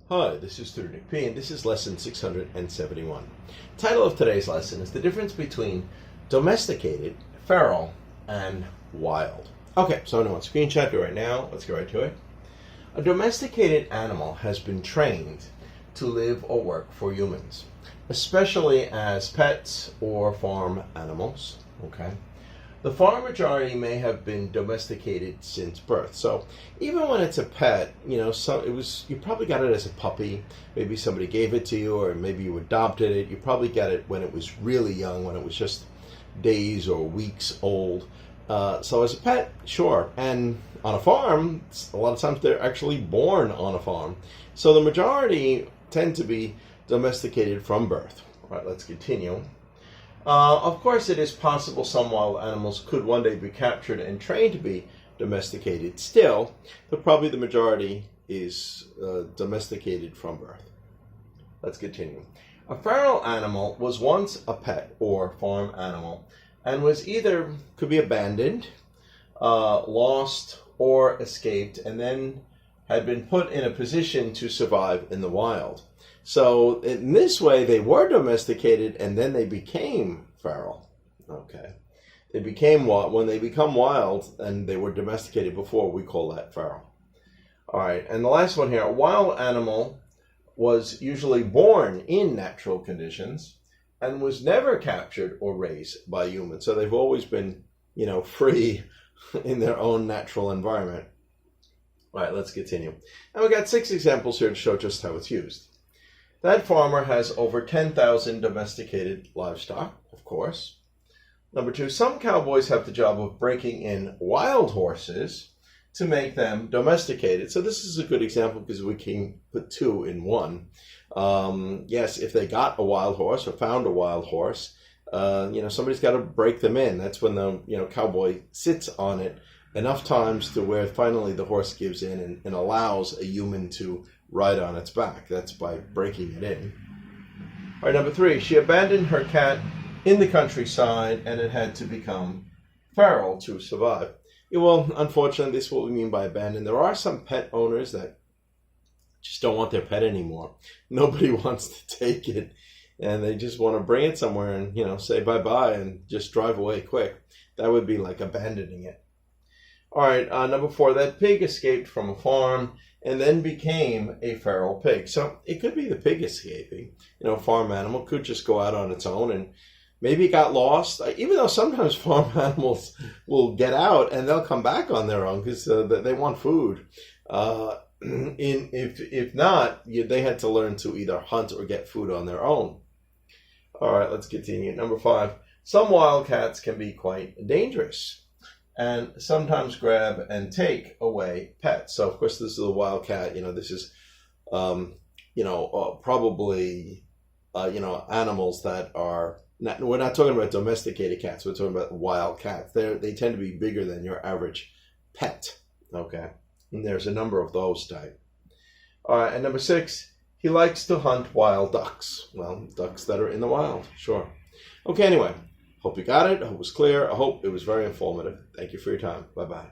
Hi, this is Tutor and this is lesson 671. Title of today's lesson is the difference between domesticated, feral, and wild. Okay, so I'm on screen chat right now. Let's get right to it. A domesticated animal has been trained to live or work for humans, especially as pets or farm animals. Okay. The far majority may have been domesticated since birth. So even when it's a pet, you probably got it as a puppy. Maybe somebody gave it to you, or maybe you adopted it. You probably got it when it was really young, when it was just days or weeks old. So as a pet, sure. And on a farm, a lot of times they're actually born on a farm. So the majority tend to be domesticated from birth. All right, let's continue. Of course, it is possible some wild animals could one day be captured and trained to be domesticated. Still, probably the majority is domesticated from birth. Let's continue. A feral animal was once a pet or farm animal and was could be abandoned, lost, or escaped, and then had been put in a position to survive in the wild. So in this way, they were domesticated and then they became feral. Okay. They became wild. When they become wild and they were domesticated before, we call that feral. All right. And the last one here, a wild animal was usually born in natural conditions and was never captured or raised by humans. So they've always been, free in their own natural environment. All right, let's continue. And we got 6 examples here to show just how it's used. That farmer has over 10,000 domesticated livestock, of course. Number 2, some cowboys have the job of breaking in wild horses to make them domesticated. So this is a good example because we can put 2 in 1. Yes, if they got a wild horse or found a wild horse, somebody's got to break them in. That's when the cowboy sits on it enough times to where finally the horse gives in and allows a human to ride on its back. That's by breaking it in. All right, number 3, she abandoned her cat in the countryside and it had to become feral to survive. Yeah, well, unfortunately, this is what we mean by abandon. There are some pet owners that just don't want their pet anymore. Nobody wants to take it and they just want to bring it somewhere and, say bye-bye and just drive away quick. That would be like abandoning it. All right, number 4, that pig escaped from a farm and then became a feral pig. So it could be the pig escaping. A farm animal could just go out on its own and maybe it got lost, even though sometimes farm animals will get out and they'll come back on their own because they want food. If not, they had to learn to either hunt or get food on their own. All right, let's continue. Number 5, some wildcats can be quite dangerous and sometimes grab and take away pets. So, of course, this is a wild cat. This is, probably, animals that are not, we're not talking about domesticated cats. We're talking about wild cats. They tend to be bigger than your average pet. Okay. And there's a number of those type. All right. And number 6, he likes to hunt wild ducks. Well, ducks that are in the wild. Sure. Okay. Anyway. Hope you got it. I hope it was clear. I hope it was very informative. Thank you for your time. Bye-bye.